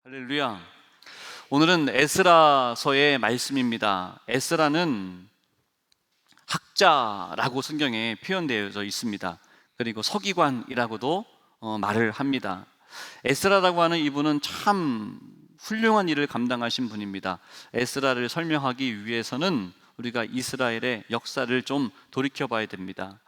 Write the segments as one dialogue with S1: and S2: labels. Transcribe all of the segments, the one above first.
S1: 할렐루야. 오늘은 에스라서의 말씀입니다. 에스라는 학자라고 성경에 표현되어져 있습니다. 그리고 서기관이라고도 말을 합니다. 에스라라고 하는 이분은 참 훌륭한 일을 감당하신 분입니다. 에스라를 설명하기 위해서는 우리가 이스라엘의 역사를 좀 돌이켜 봐야 됩니다.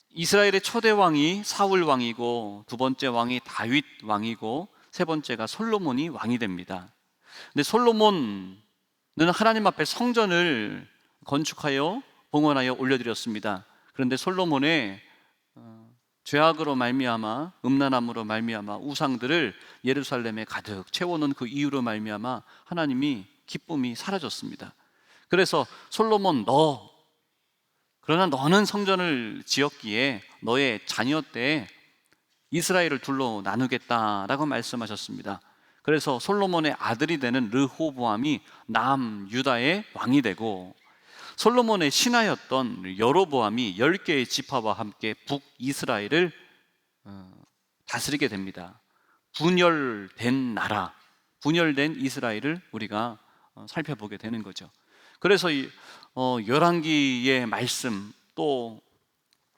S1: 이스라엘의 초대 왕이 사울 왕이고, 두 번째 왕이 다윗 왕이고, 세 번째가 솔로몬이 왕이 됩니다. 근데 솔로몬은 하나님 앞에 성전을 건축하여 봉헌하여 올려드렸습니다. 그런데 솔로몬의 죄악으로 말미암아, 음란함으로 말미암아 우상들을 예루살렘에 가득 채워놓은 그 이유로 말미암아 하나님이 기쁨이 사라졌습니다. 그래서 솔로몬, 그러나 너는 성전을 지었기에 너의 자녀 때 이스라엘을 둘로 나누겠다라고 말씀하셨습니다. 그래서 솔로몬의 아들이 되는 르호보암이 남유다의 왕이 되고, 솔로몬의 신하였던 여로보암이 10개의 지파와 함께 북이스라엘을 다스리게 됩니다. 분열된 나라, 분열된 이스라엘을 우리가 살펴보게 되는 거죠. 그래서 열왕기의 말씀, 또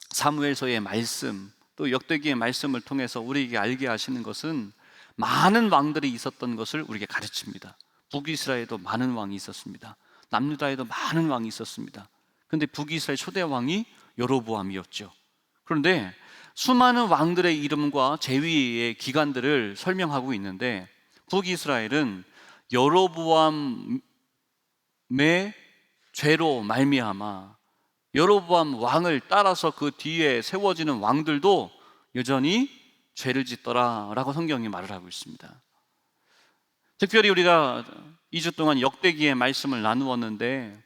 S1: 사무엘서의 말씀, 또 역대기의 말씀을 통해서 우리에게 알게 하시는 것은 많은 왕들이 있었던 것을 우리에게 가르칩니다. 북이스라엘에도 많은 왕이 있었습니다. 남유다에도 많은 왕이 있었습니다. 그런데 북이스라엘 초대 왕이 여로보암이었죠. 그런데 수많은 왕들의 이름과 재위의 기간들을 설명하고 있는데, 북이스라엘은 여로보암의 죄로 말미암아 여로보암 왕을 따라서 그 뒤에 세워지는 왕들도 여전히 죄를 짓더라라고 성경이 말을 하고 있습니다. 특별히 우리가 2주 동안 역대기의 말씀을 나누었는데,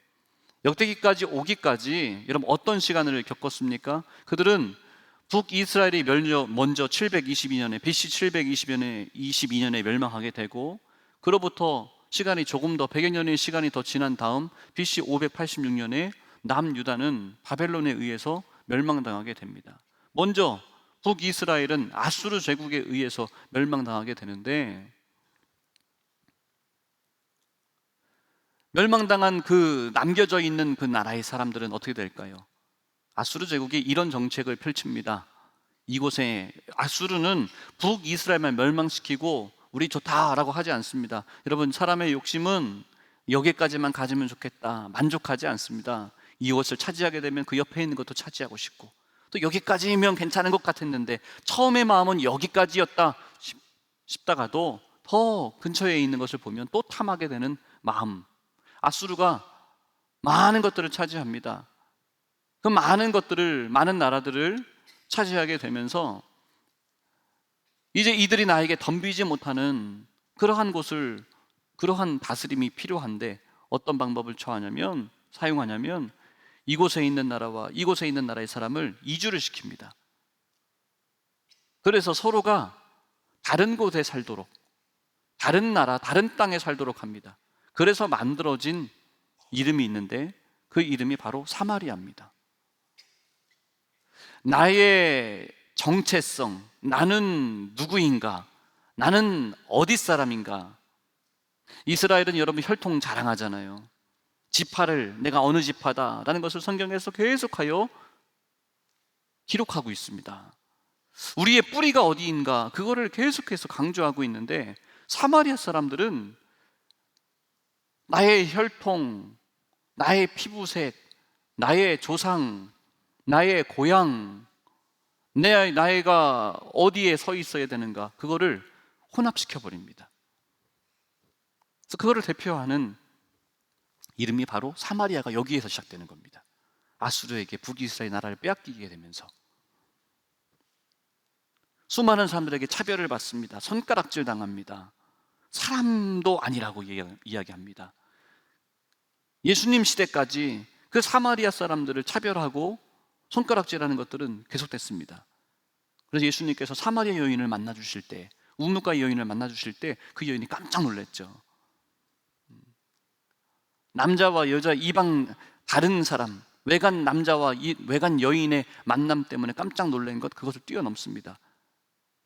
S1: 역대기까지 오기까지 여러분 어떤 시간을 겪었습니까? 그들은 북이스라엘이 먼저 722년에 BC 722년에 멸망하게 되고, 그로부터 시간이 조금 더 100여 년의 시간이 더 지난 다음 BC 586년에 남유다는 바벨론에 의해서 멸망당하게 됩니다. 먼저 북이스라엘은 아수르 제국에 의해서 멸망당하게 되는데, 멸망당한 그 남겨져 있는 그 나라의 사람들은 어떻게 될까요? 아수르 제국이 이런 정책을 펼칩니다. 이곳에 아수르는 북이스라엘만 멸망시키고 우리 좋다라고 하지 않습니다. 여러분, 사람의 욕심은 여기까지만 가지면 좋겠다, 만족하지 않습니다. 이곳을 차지하게 되면 그 옆에 있는 것도 차지하고 싶고, 또 여기까지면 괜찮은 것 같았는데 처음의 마음은 여기까지였다 싶다가도 더 근처에 있는 것을 보면 또 탐하게 되는 마음. 아수르가 많은 것들을 차지합니다. 그 많은 것들을, 많은 나라들을 차지하게 되면서 이제 이들이 나에게 덤비지 못하는 그러한 곳을, 그러한 다스림이 필요한데 어떤 방법을 사용하냐면 이곳에 있는 나라와 이곳에 있는 나라의 사람을 이주를 시킵니다. 그래서 서로가 다른 곳에 살도록, 다른 나라, 다른 땅에 살도록 합니다. 그래서 만들어진 이름이 있는데 그 이름이 바로 사마리아입니다. 나의 정체성, 나는 누구인가, 나는 어디 사람인가. 이스라엘은 여러분 혈통 자랑하잖아요. 지파를, 내가 어느 지파다라는 것을 성경에서 계속하여 기록하고 있습니다. 우리의 뿌리가 어디인가, 그거를 계속해서 강조하고 있는데, 사마리아 사람들은 나의 혈통, 나의 피부색, 나의 조상, 나의 고향, 나이가 어디에 서 있어야 되는가, 그거를 혼합시켜 버립니다. 그래서 그거를 대표하는 이름이 바로 사마리아가 여기에서 시작되는 겁니다. 아수르에게 북이스라엘 나라를 빼앗기게 되면서 수많은 사람들에게 차별을 받습니다. 손가락질 당합니다. 사람도 아니라고 이야기합니다. 예수님 시대까지 그 사마리아 사람들을 차별하고 손가락질하는 것들은 계속됐습니다. 그래서 예수님께서 사마리아 여인을 만나 주실 때, 우물가 여인을 만나 주실 때 그 여인이 깜짝 놀랐죠. 남자와 여자, 이방 다른 사람, 외간 남자와 외간 여인의 만남 때문에 깜짝 놀란 것, 그것을 뛰어넘습니다.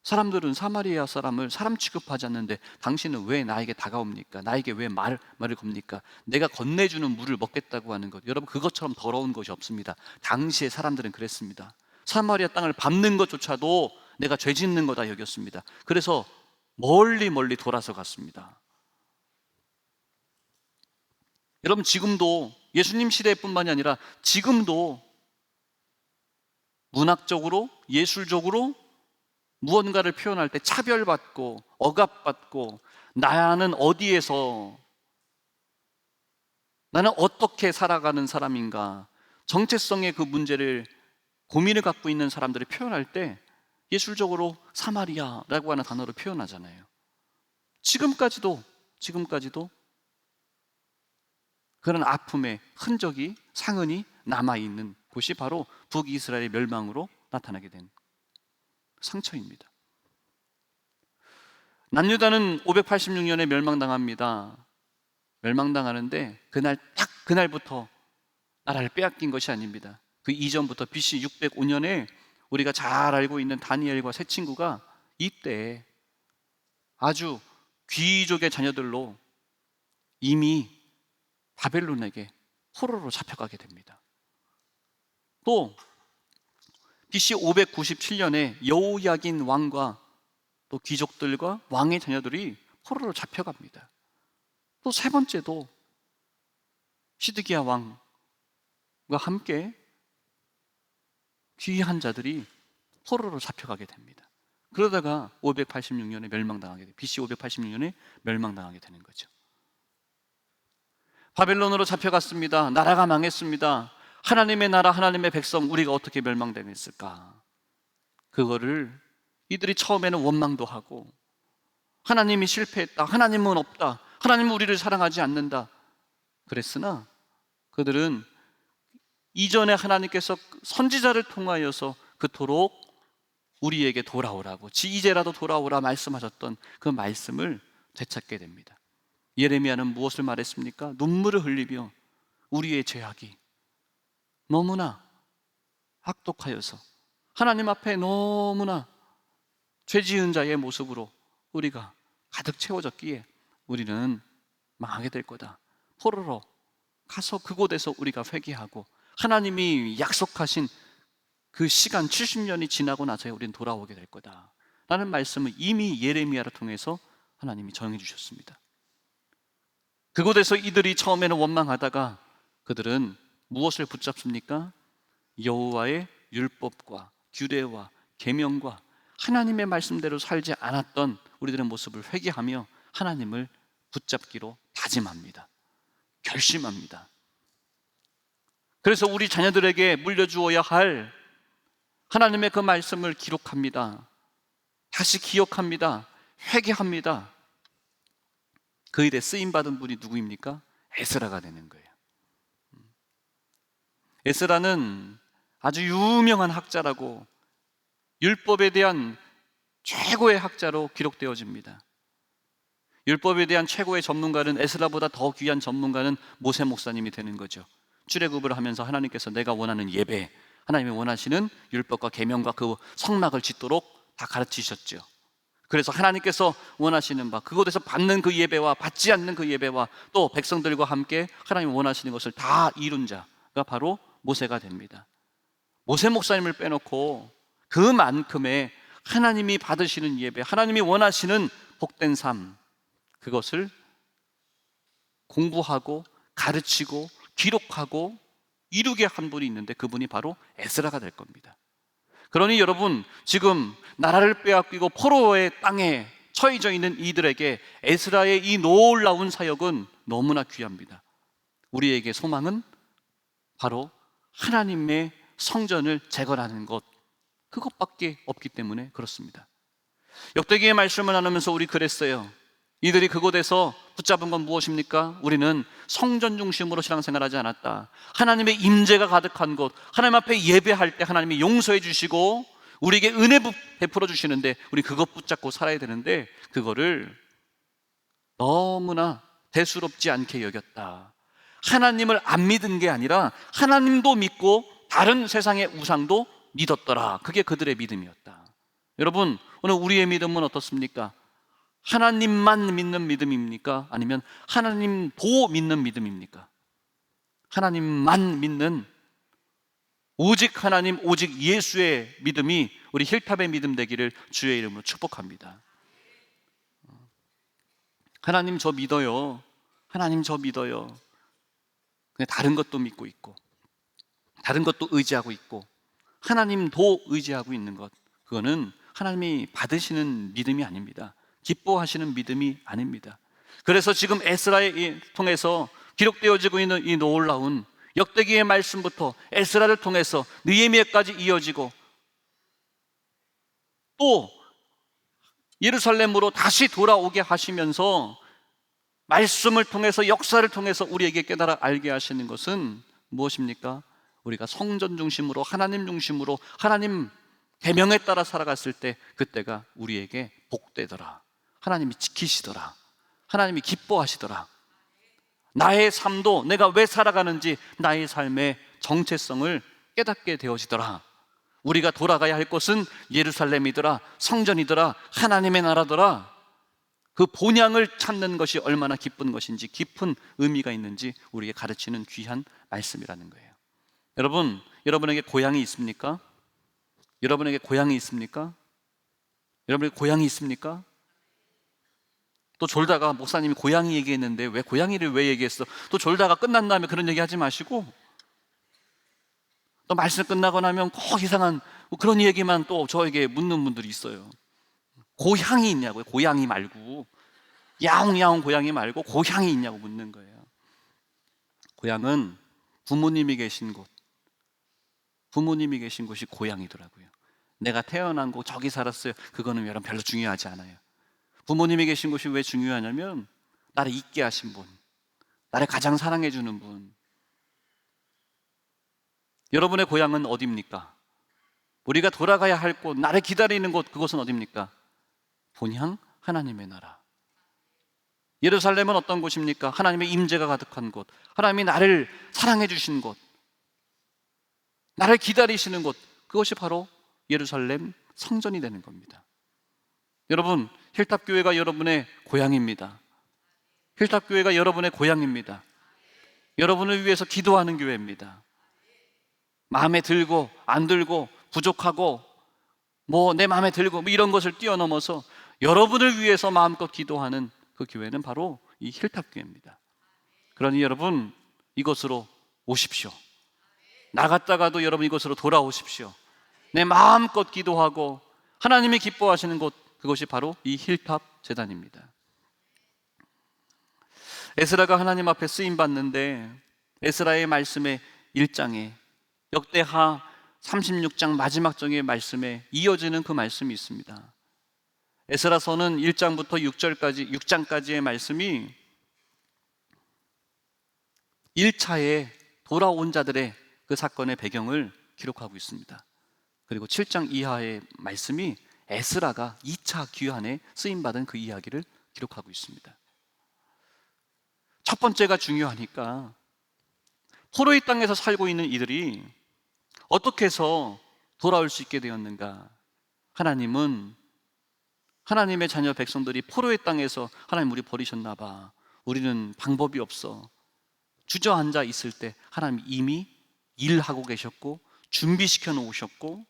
S1: 사람들은 사마리아 사람을 사람 취급하지 않는데 당신은 왜 나에게 다가옵니까? 나에게 왜 말을 겁니까? 내가 건네주는 물을 먹겠다고 하는 것, 여러분 그것처럼 더러운 것이 없습니다. 당시의 사람들은 그랬습니다. 사마리아 땅을 밟는 것조차도 내가 죄 짓는 거다 여겼습니다. 그래서 멀리 돌아서 갔습니다. 여러분 지금도 예수님 시대뿐만이 아니라 지금도 문학적으로 예술적으로 무언가를 표현할 때 차별받고 억압받고 나는 어디에서 나는 어떻게 살아가는 사람인가 정체성의 그 문제를 고민을 갖고 있는 사람들을 표현할 때 예술적으로 사마리아라고 하는 단어로 표현하잖아요. 지금까지도 그런 아픔의 흔적이 상흔이 남아있는 곳이 바로 북이스라엘의 멸망으로 나타나게 된 상처입니다. 남유다는 586년에 멸망당합니다. 멸망당하는데 그날부터 나라를 빼앗긴 것이 아닙니다. 그 이전부터 BC 605년에 우리가 잘 알고 있는 다니엘과 세 친구가 이때 아주 귀족의 자녀들로 이미 바벨론에게 포로로 잡혀가게 됩니다. 또 BC 597년에 여호야긴 왕과 또 귀족들과 왕의 자녀들이 포로로 잡혀갑니다. 또 세 번째도 시드기야 왕과 함께 귀한 자들이 포로로 잡혀가게 됩니다. 그러다가 586년에 멸망당하게 돼요. BC 586년에 멸망당하게 되는 거죠. 바벨론으로 잡혀갔습니다. 나라가 망했습니다. 하나님의 나라, 하나님의 백성, 우리가 어떻게 멸망당했을까? 그거를 이들이 처음에는 원망도 하고 하나님이 실패했다, 하나님은 없다, 하나님은 우리를 사랑하지 않는다 그랬으나 그들은 이전에 하나님께서 선지자를 통하여서 그토록 우리에게 돌아오라고 이제라도 돌아오라 말씀하셨던 그 말씀을 되찾게 됩니다. 예레미야는 무엇을 말했습니까? 눈물을 흘리며 우리의 죄악이 너무나 악독하여서 하나님 앞에 너무나 죄지은 자의 모습으로 우리가 가득 채워졌기에 우리는 망하게 될 거다. 포로로 가서 그곳에서 우리가 회개하고 하나님이 약속하신 그 시간 70년이 지나고 나서야 우리는 돌아오게 될 거다 라는 말씀을 이미 예레미야를 통해서 하나님이 정해 주셨습니다. 그곳에서 이들이 처음에는 원망하다가 그들은 무엇을 붙잡습니까? 여호와의 율법과 규례와 계명과 하나님의 말씀대로 살지 않았던 우리들의 모습을 회개하며 하나님을 붙잡기로 다짐합니다. 결심합니다. 그래서 우리 자녀들에게 물려주어야 할 하나님의 그 말씀을 기록합니다. 다시 기억합니다. 회개합니다. 그 일에 쓰임받은 분이 누구입니까? 에스라가 되는 거예요. 에스라는 아주 유명한 학자라고 율법에 대한 최고의 학자로 기록되어집니다. 율법에 대한 최고의 전문가는 에스라보다 더 귀한 전문가는 모세 목사님이 되는 거죠. 출애굽을 하면서 하나님께서 내가 원하는 예배, 하나님이 원하시는 율법과 계명과 그 성막을 짓도록 다 가르치셨죠. 그래서 하나님께서 원하시는 바 그곳에서 받는 그 예배와 받지 않는 그 예배와 또 백성들과 함께 하나님이 원하시는 것을 다 이룬 자가 바로 모세가 됩니다. 모세 목사님을 빼놓고 그만큼의 하나님이 받으시는 예배, 하나님이 원하시는 복된 삶, 그것을 공부하고 가르치고 기록하고 이루게 한 분이 있는데 그분이 바로 에스라가 될 겁니다. 그러니 여러분, 지금 나라를 빼앗기고 포로의 땅에 처해져 있는 이들에게 에스라의 이 놀라운 사역은 너무나 귀합니다. 우리에게 소망은 바로 하나님의 성전을 재건하는 것, 그것밖에 없기 때문에 그렇습니다. 역대기의 말씀을 나누면서 우리 그랬어요. 이들이 그곳에서 붙잡은 건 무엇입니까? 우리는 성전 중심으로 신앙생활하지 않았다. 하나님의 임재가 가득한 곳, 하나님 앞에 예배할 때 하나님이 용서해 주시고 우리에게 은혜 베풀어 주시는데 우리 그것 붙잡고 살아야 되는데 그거를 너무나 대수롭지 않게 여겼다. 하나님을 안 믿은 게 아니라 하나님도 믿고 다른 세상의 우상도 믿었더라. 그게 그들의 믿음이었다. 여러분, 오늘 우리의 믿음은 어떻습니까? 하나님만 믿는 믿음입니까? 아니면 하나님도 믿는 믿음입니까? 하나님만 믿는, 오직 하나님, 오직 예수의 믿음이 우리 힐탑의 믿음 되기를 주의 이름으로 축복합니다. 하나님 저 믿어요. 하나님 저 믿어요. 그냥 다른 것도 믿고 있고, 다른 것도 의지하고 있고, 하나님도 의지하고 있는 것, 그거는 하나님이 받으시는 믿음이 아닙니다. 기뻐하시는 믿음이 아닙니다. 그래서 지금 에스라를 통해서 기록되어지고 있는 이 놀라운 역대기의 말씀부터 에스라를 통해서 느헤미야까지 이어지고, 또 예루살렘으로 다시 돌아오게 하시면서 말씀을 통해서, 역사를 통해서 우리에게 깨달아 알게 하시는 것은 무엇입니까? 우리가 성전 중심으로, 하나님 중심으로, 하나님 계명에 따라 살아갔을 때 그때가 우리에게 복되더라. 하나님이 지키시더라. 하나님이 기뻐하시더라. 나의 삶도 내가 왜 살아가는지 나의 삶의 정체성을 깨닫게 되어지더라. 우리가 돌아가야 할 곳은 예루살렘이더라, 성전이더라, 하나님의 나라더라. 그 본향을 찾는 것이 얼마나 기쁜 것인지, 깊은 의미가 있는지 우리에게 가르치는 귀한 말씀이라는 거예요. 여러분, 여러분에게 고향이 있습니까? 여러분에게 고향이 있습니까? 여러분에게 고향이 있습니까? 또 졸다가 목사님이 고양이 얘기했는데 왜 고양이를 왜 얘기했어? 또 졸다가 끝난 다음에 그런 얘기 하지 마시고, 또 말씀 끝나고 나면 꼭 이상한 그런 얘기만 또 저에게 묻는 분들이 있어요. 고향이 있냐고요? 고양이 말고, 야옹야옹 고양이 말고 고향이 있냐고 묻는 거예요. 고향은 부모님이 계신 곳, 부모님이 계신 곳이 고향이더라고요. 내가 태어난 곳 저기 살았어요, 그거는 여러분 별로 중요하지 않아요. 부모님이 계신 곳이 왜 중요하냐면 나를 있게 하신 분, 나를 가장 사랑해 주는 분. 여러분의 고향은 어디입니까? 우리가 돌아가야 할 곳, 나를 기다리는 곳, 그곳은 어디입니까? 본향 하나님의 나라. 예루살렘은 어떤 곳입니까? 하나님의 임재가 가득한 곳, 하나님이 나를 사랑해 주신 곳, 나를 기다리시는 곳, 그것이 바로 예루살렘 성전이 되는 겁니다. 여러분, 힐탑교회가 여러분의 고향입니다. 힐탑교회가 여러분의 고향입니다. 여러분을 위해서 기도하는 교회입니다. 마음에 들고 안 들고 부족하고 내 마음에 들고 이런 것을 뛰어넘어서 여러분을 위해서 마음껏 기도하는 그 교회는 바로 이 힐탑교회입니다. 그러니 여러분, 이곳으로 오십시오. 나갔다가도 여러분 이곳으로 돌아오십시오. 내 마음껏 기도하고 하나님이 기뻐하시는 곳, 그것이 바로 이 힐탑 제단입니다. 에스라가 하나님 앞에 쓰임 받는데, 에스라의 말씀의 1장에 역대하 36장 마지막 장의 말씀에 이어지는 그 말씀이 있습니다. 에스라서는 1장부터 6장까지의 말씀이 1차에 돌아온 자들의 그 사건의 배경을 기록하고 있습니다. 그리고 7장 이하의 말씀이 에스라가 2차 귀환에 쓰임받은 그 이야기를 기록하고 있습니다. 첫 번째가 중요하니까, 포로의 땅에서 살고 있는 이들이 어떻게 해서 돌아올 수 있게 되었는가? 하나님은 하나님의 자녀 백성들이 포로의 땅에서 하나님 우리 버리셨나 봐, 우리는 방법이 없어, 주저앉아 있을 때 하나님 이미 일하고 계셨고 준비시켜 놓으셨고,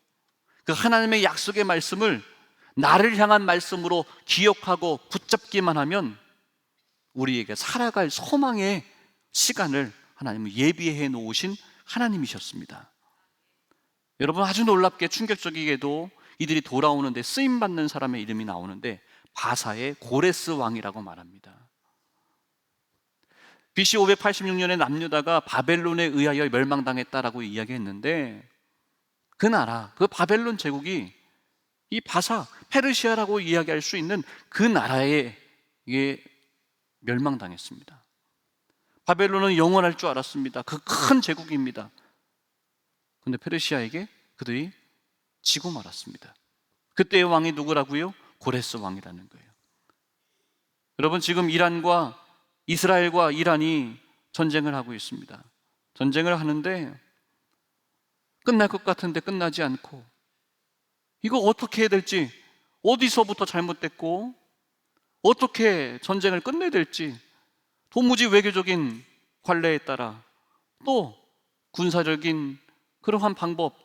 S1: 그 하나님의 약속의 말씀을 나를 향한 말씀으로 기억하고 붙잡기만 하면 우리에게 살아갈 소망의 시간을 하나님은 예비해 놓으신 하나님이셨습니다. 여러분, 아주 놀랍게 충격적이게도 이들이 돌아오는데 쓰임받는 사람의 이름이 나오는데 바사의 고레스 왕이라고 말합니다. BC 586년에 남유다가 바벨론에 의하여 멸망당했다라고 이야기했는데, 그 나라, 그 바벨론 제국이 이 바사, 페르시아라고 이야기할 수 있는 그 나라에 멸망당했습니다. 바벨론은 영원할 줄 알았습니다. 그 큰 제국입니다. 그런데 페르시아에게 그들이 지고 말았습니다. 그때의 왕이 누구라고요? 고레스 왕이라는 거예요. 여러분, 지금 이스라엘과 이란이 전쟁을 하고 있습니다. 전쟁을 하는데 끝날 것 같은데 끝나지 않고, 이거 어떻게 해야 될지 어디서부터 잘못됐고 어떻게 전쟁을 끝내야 될지, 도무지 외교적인 관례에 따라 또 군사적인 그러한 방법,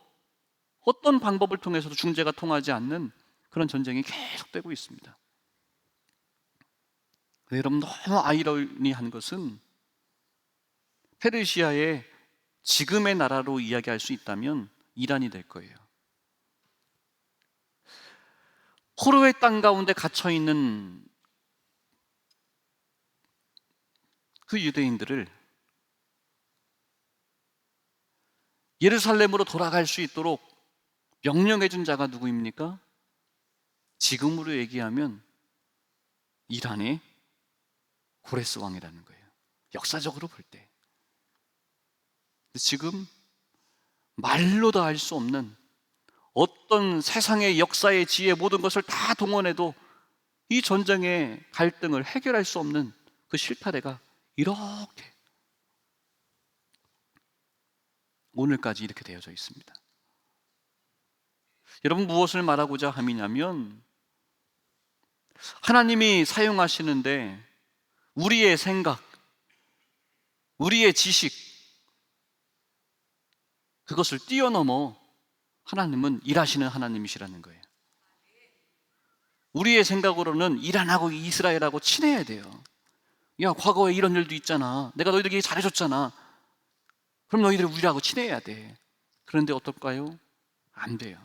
S1: 어떤 방법을 통해서도 중재가 통하지 않는 그런 전쟁이 계속되고 있습니다. 여러분, 너무 아이러니한 것은 페르시아의 지금의 나라로 이야기할 수 있다면 이란이 될 거예요. 포로의 땅 가운데 갇혀 있는 그 유대인들을 예루살렘으로 돌아갈 수 있도록 명령해 준 자가 누구입니까? 지금으로 얘기하면 이란의 고레스 왕이라는 거예요. 역사적으로 볼 때. 지금 말로도 알 수 없는 어떤 세상의 역사의 지혜, 모든 것을 다 동원해도 이 전쟁의 갈등을 해결할 수 없는 그 실타래가 이렇게 오늘까지 이렇게 되어져 있습니다. 여러분, 무엇을 말하고자 함이냐면, 하나님이 사용하시는데 우리의 생각, 우리의 지식, 그것을 뛰어넘어 하나님은 일하시는 하나님이시라는 거예요. 우리의 생각으로는 이란하고 이스라엘하고 친해야 돼요. 야, 과거에 이런 일도 있잖아. 내가 너희들에게 잘해줬잖아. 그럼 너희들이 우리하고 친해야 돼. 그런데 어떨까요? 안 돼요.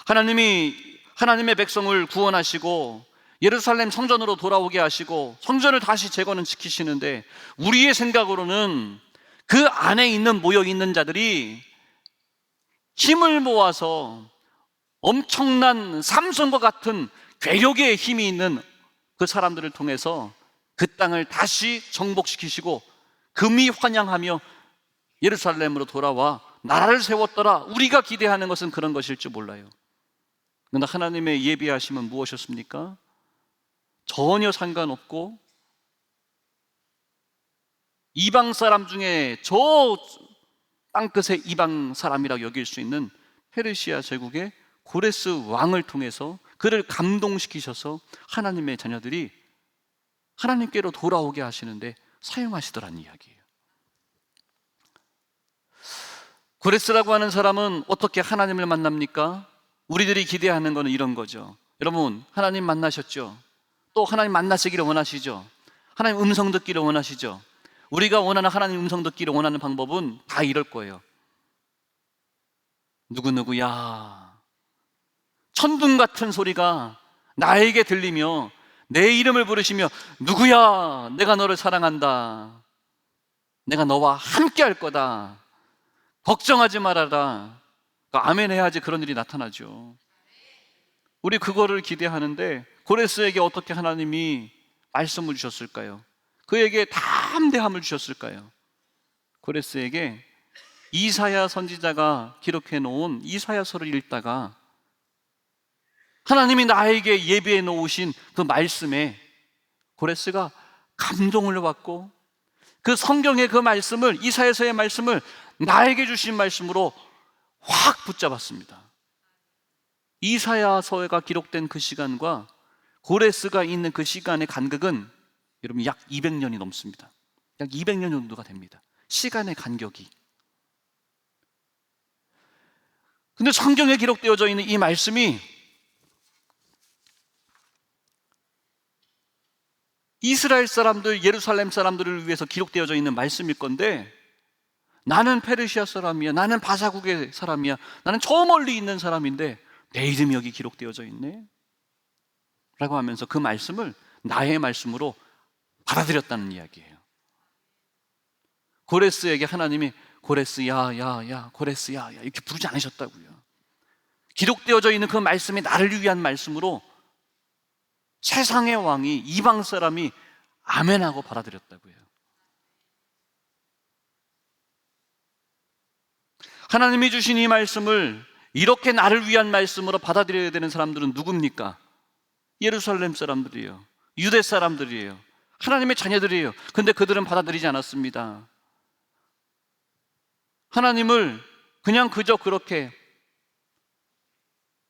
S1: 하나님이 하나님의 백성을 구원하시고 예루살렘 성전으로 돌아오게 하시고 성전을 다시 재건은 지키시는데, 우리의 생각으로는 그 안에 있는 모여 있는 자들이 힘을 모아서 엄청난 삼손과 같은 괴력의 힘이 있는 그 사람들을 통해서 그 땅을 다시 정복시키시고 금이 환영하며 예루살렘으로 돌아와 나라를 세웠더라. 우리가 기대하는 것은 그런 것일 줄 몰라요. 그러나 하나님의 예비하심은 무엇이었습니까? 전혀 상관없고 이방 사람 중에 저 땅끝의 이방 사람이라고 여길 수 있는 페르시아 제국의 고레스 왕을 통해서 그를 감동시키셔서 하나님의 자녀들이 하나님께로 돌아오게 하시는데 사용하시더라는 이야기예요. 고레스라고 하는 사람은 어떻게 하나님을 만납니까? 우리들이 기대하는 것은 이런 거죠. 여러분, 하나님 만나셨죠? 또 하나님 만나시기를 원하시죠? 하나님 음성 듣기를 원하시죠? 우리가 원하는 하나님 음성 듣기를 원하는 방법은 다 이럴 거예요. 누구누구야, 천둥 같은 소리가 나에게 들리며 내 이름을 부르시며, 누구야, 내가 너를 사랑한다, 내가 너와 함께 할 거다, 걱정하지 말아라. 아멘 해야지 그런 일이 나타나죠. 우리 그거를 기대하는데 고레스에게 어떻게 하나님이 말씀을 주셨을까요? 그에게 담대함을 주셨을까요? 고레스에게 이사야 선지자가 기록해 놓은 이사야서를 읽다가 하나님이 나에게 예비해 놓으신 그 말씀에 고레스가 감동을 받고 그 성경의 그 말씀을, 이사야서의 말씀을 나에게 주신 말씀으로 확 붙잡았습니다. 이사야서가 기록된 그 시간과 고레스가 있는 그 시간의 간격은 여러분 약 200년이 넘습니다. 약 200년 정도가 됩니다. 시간의 간격이. 근데 성경에 기록되어져 있는 이 말씀이 이스라엘 사람들, 예루살렘 사람들을 위해서 기록되어져 있는 말씀일 건데, 나는 페르시아 사람이야, 나는 바사국의 사람이야, 나는 저 멀리 있는 사람인데 내 이름이 여기 기록되어져 있네 라고 하면서 그 말씀을 나의 말씀으로 받아들였다는 이야기예요. 고레스에게 하나님이 고레스 야 고레스 야 이렇게 부르지 않으셨다고요. 기록되어져 있는 그 말씀이 나를 위한 말씀으로 세상의 왕이, 이방 사람이 아멘하고 받아들였다고요. 하나님이 주신 이 말씀을 이렇게 나를 위한 말씀으로 받아들여야 되는 사람들은 누굽니까? 예루살렘 사람들이에요. 유대 사람들이에요. 하나님의 자녀들이에요. 근데 그들은 받아들이지 않았습니다. 하나님을 그냥 그저 그렇게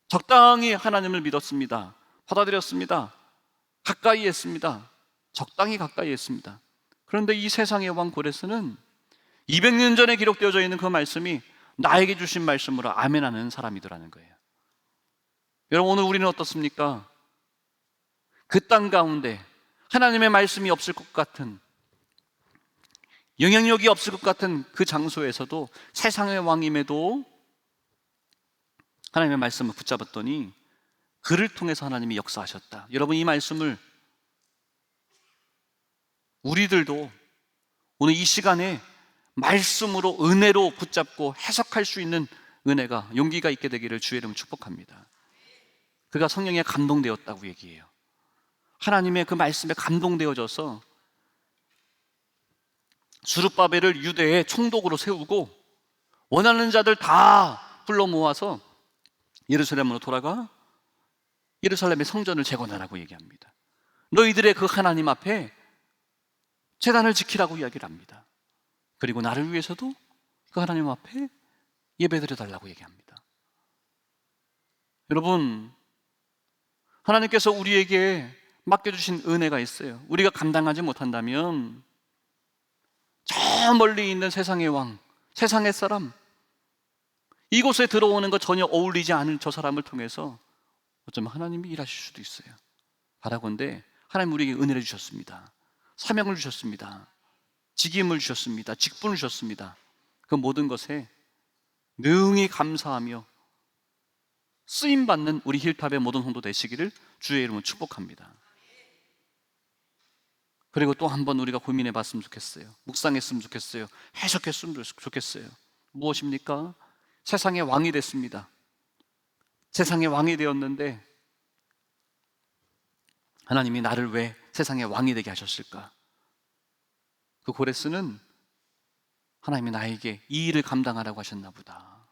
S1: 적당히 하나님을 믿었습니다. 받아들였습니다. 가까이 했습니다. 적당히 가까이 했습니다. 그런데 이 세상의 왕 고레스는 200년 전에 기록되어져 있는 그 말씀이 나에게 주신 말씀으로 아멘하는 사람이더라는 거예요. 여러분, 오늘 우리는 어떻습니까? 그 땅 가운데 하나님의 말씀이 없을 것 같은, 영향력이 없을 것 같은 그 장소에서도 세상의 왕임에도 하나님의 말씀을 붙잡았더니 그를 통해서 하나님이 역사하셨다. 여러분, 이 말씀을 우리들도 오늘 이 시간에 말씀으로, 은혜로 붙잡고 해석할 수 있는 은혜가, 용기가 있게 되기를 주의 이름으로 축복합니다. 그가 성령에 감동되었다고 얘기해요. 하나님의 그 말씀에 감동되어져서 스룹바벨을 유대의 총독으로 세우고 원하는 자들 다 불러 모아서 예루살렘으로 돌아가 예루살렘의 성전을 재건하라고 얘기합니다. 너희들의 그 하나님 앞에 제단을 지키라고 이야기를 합니다. 그리고 나를 위해서도 그 하나님 앞에 예배드려 달라고 얘기합니다. 여러분, 하나님께서 우리에게 맡겨주신 은혜가 있어요. 우리가 감당하지 못한다면 저 멀리 있는 세상의 왕, 세상의 사람, 이곳에 들어오는 것 전혀 어울리지 않은 저 사람을 통해서 어쩌면 하나님이 일하실 수도 있어요. 바라건대 하나님 우리에게 은혜를 주셨습니다. 사명을 주셨습니다. 직임을 주셨습니다. 직분을 주셨습니다. 그 모든 것에 능히 감사하며 쓰임받는 우리 힐탑의 모든 성도 되시기를 주의 이름으로 축복합니다. 그리고 또 한 번 우리가 고민해 봤으면 좋겠어요. 묵상했으면 좋겠어요. 해석했으면 좋겠어요. 무엇입니까? 세상의 왕이 됐습니다. 세상의 왕이 되었는데 하나님이 나를 왜 세상의 왕이 되게 하셨을까? 그 고레스는 하나님이 나에게 이 일을 감당하라고 하셨나 보다.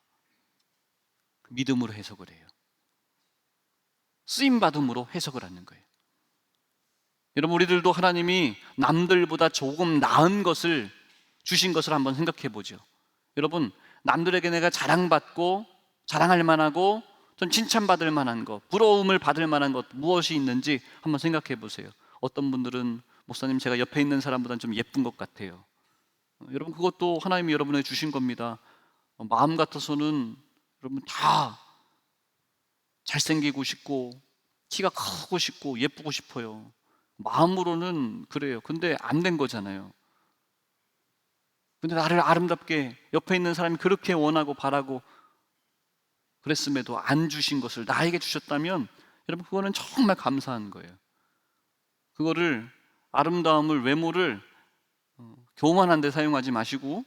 S1: 믿음으로 해석을 해요. 쓰임받음으로 해석을 하는 거예요. 여러분, 우리들도 하나님이 남들보다 조금 나은 것을 주신 것을 한번 생각해 보죠. 여러분, 남들에게 내가 자랑받고 자랑할 만하고 좀 칭찬받을 만한 것, 부러움을 받을 만한 것 무엇이 있는지 한번 생각해 보세요. 어떤 분들은 목사님, 제가 옆에 있는 사람보다는 좀 예쁜 것 같아요. 여러분, 그것도 하나님이 여러분에게 주신 겁니다. 마음 같아서는 여러분 다 잘생기고 싶고 키가 크고 싶고 예쁘고 싶어요. 마음으로는 그래요. 근데 안 된 거잖아요. 근데 나를 아름답게 옆에 있는 사람이 그렇게 원하고 바라고 그랬음에도 안 주신 것을 나에게 주셨다면 여러분, 그거는 정말 감사한 거예요. 그거를, 아름다움을, 외모를 교만한 데 사용하지 마시고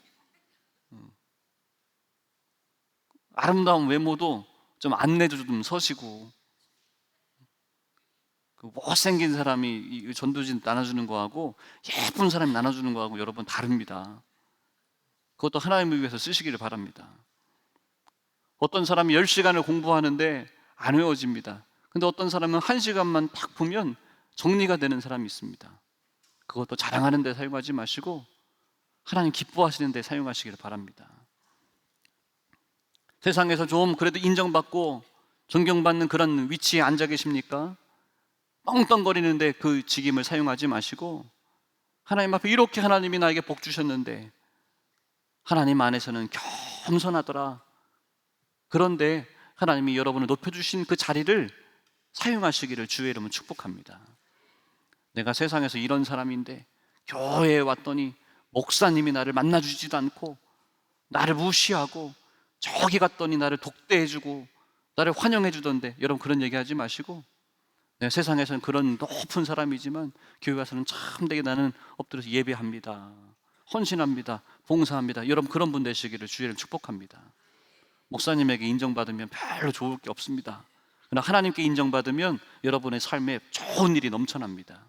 S1: 아름다운 외모도 좀 안내도 좀 서시고, 그 못생긴 사람이 전도진 나눠주는 거하고 예쁜 사람이 나눠주는 거하고 여러분 다릅니다. 그것도 하나님을 위해서 쓰시기를 바랍니다. 어떤 사람이 10시간을 공부하는데 안 외워집니다. 근데 어떤 사람은 1시간만 딱 보면 정리가 되는 사람이 있습니다. 그것도 자랑하는 데 사용하지 마시고 하나님 기뻐하시는 데 사용하시기를 바랍니다. 세상에서 좀 그래도 인정받고 존경받는 그런 위치에 앉아 계십니까? 떵떵거리는데 그 직임을 사용하지 마시고 하나님 앞에 이렇게 하나님이 나에게 복 주셨는데 하나님 안에서는 겸손하더라. 그런데 하나님이 여러분을 높여주신 그 자리를 사용하시기를 주의 이름으로 축복합니다. 내가 세상에서 이런 사람인데 교회에 왔더니 목사님이 나를 만나주지도 않고 나를 무시하고 저기 갔더니 나를 독대해주고 나를 환영해주던데, 여러분 그런 얘기하지 마시고 세상에서는 그런 높은 사람이지만 교회 와서는 참되게 나는 엎드려서 예배합니다, 헌신합니다, 봉사합니다. 여러분 그런 분 되시기를 주의를 축복합니다. 목사님에게 인정받으면 별로 좋을 게 없습니다. 그러나 하나님께 인정받으면 여러분의 삶에 좋은 일이 넘쳐납니다.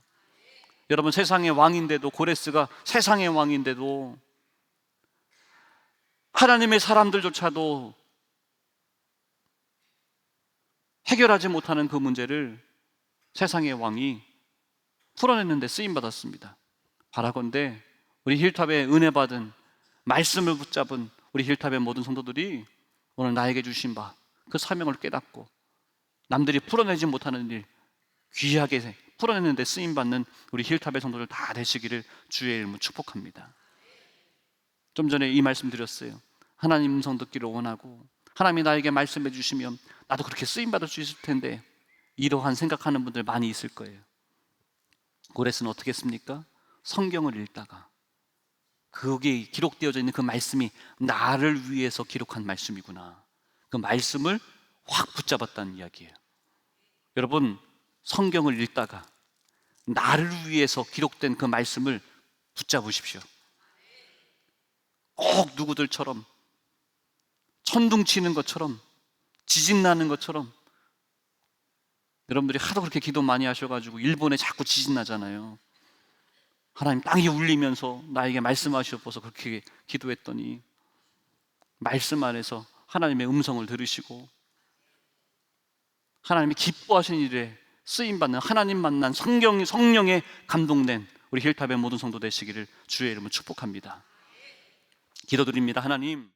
S1: 여러분, 세상의 왕인데도, 고레스가 세상의 왕인데도 하나님의 사람들조차도 해결하지 못하는 그 문제를 세상의 왕이 풀어내는 데 쓰임받았습니다. 바라건대 우리 힐탑에 은혜 받은, 말씀을 붙잡은 우리 힐탑의 모든 성도들이 오늘 나에게 주신 바, 그 사명을 깨닫고 남들이 풀어내지 못하는 일 귀하게 풀어내는 데 쓰임받는 우리 힐탑의 성도들 다 되시기를 주의 이름으로 축복합니다. 좀 전에 이 말씀 드렸어요. 하나님 음성 듣기를 원하고 하나님이 나에게 말씀해 주시면 나도 그렇게 쓰임받을 수 있을 텐데, 이러한 생각하는 분들 많이 있을 거예요. 고레스는 어떻게 했습니까? 성경을 읽다가 거기에 기록되어져 있는 그 말씀이 나를 위해서 기록한 말씀이구나, 그 말씀을 확 붙잡았다는 이야기예요. 여러분, 성경을 읽다가 나를 위해서 기록된 그 말씀을 붙잡으십시오. 꼭 누구들처럼 천둥 치는 것처럼, 지진 나는 것처럼. 여러분들이 하도 그렇게 기도 많이 하셔가지고 일본에 자꾸 지진 나잖아요. 하나님, 땅이 울리면서 나에게 말씀하시옵소서 그렇게 기도했더니 말씀 안에서 하나님의 음성을 들으시고 하나님이 기뻐하시는 일에 쓰임받는, 하나님 만난 성령에 감동된 우리 힐탑의 모든 성도 되시기를 주의 이름으로 축복합니다. 기도드립니다. 하나님,